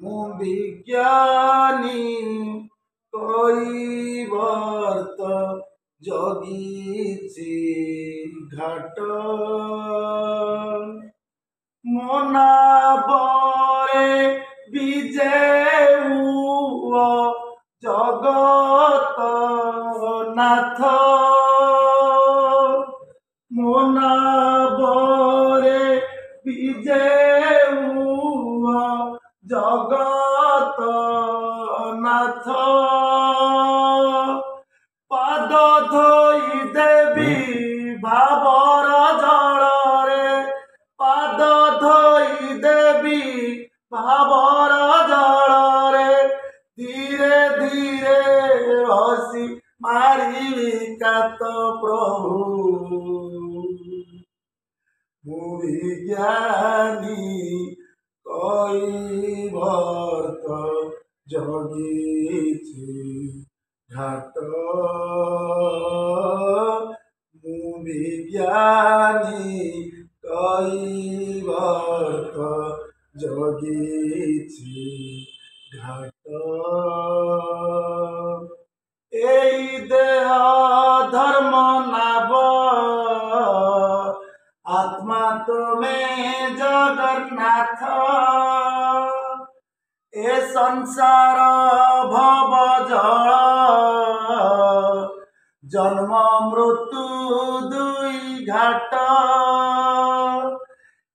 ମୁଁ ବିଜ୍ଞାନୀ କହିବାର ତ ଜଗିଛି ଘାଟ ମୋ ନାବରେ ବିଜେଉ ଜଗତ ନାଥ ମୋ ନାବରେ ବିଜେଉ ଜଗତ ନାଥ ପାଦ ଧୋଇ ଦେବି ଭାବର ଜଳରେ ପାଦ ଧୋଇ ଦେବି ଭାବର ଜଳରେ ଧୀରେ ଧୀରେ ହସି ମାରିବି କାତ ପ୍ରଭୁ ମୁଁ ବିଜ୍ଞାନୀ କହିବର୍ତ୍ତ ଜଗିଛି ଘାଟ ମୁଁ ବିଜ୍ଞାନୀ କହିବର୍ତ୍ତ ଜଗିଛି ଘାଟ এই দেহ ধর্ম নাব আত্মা তুমি জগন্নাথ এ সংসার ভব জল জন্ম মৃত্যু দুই ঘাট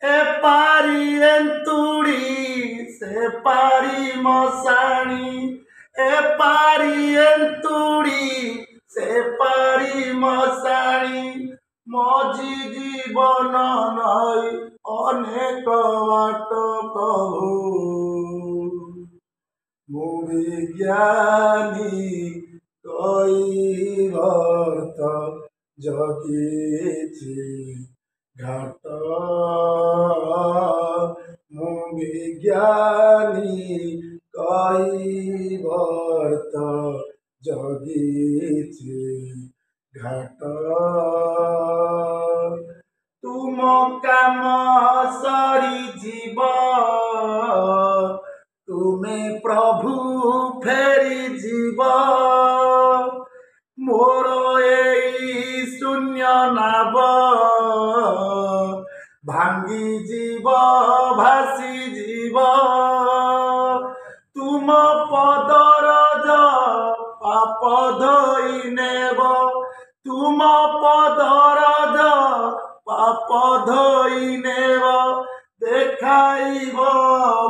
এ পারি এন্তুড়ি সে পারি মশাণী এ পারি এন্তুড়ি সে পারি মশাণী মজি জীবন নয় অনেক বাট প্রভু ମୁଁ ବିଜ୍ଞାନୀ କହିବର୍ତ୍ତ ଜଗିଛି ଘାଟ ମୁଁ ବିଜ୍ଞାନୀ କହିବର୍ତ୍ତ ଜଗିଛି ଘାଟ ତୁମ କାମ ସରିଯିବ ତୁମେ ପ୍ରଭୁ ଫେରି ଯିବ ମୋର ଏଇ ଶୂନ୍ୟ ନାବ ଭାଙ୍ଗି ଯିବ ଭାସି ଯିବ ତୁମ ପଦର ପାପ ଧୋଇ ନେବ ତୁମ ପଦର ପାପ ଧୋଇ ନେବ দেখাইব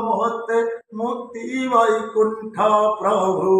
মতে মুক্তি বৈকুণ্ঠ প্রভু।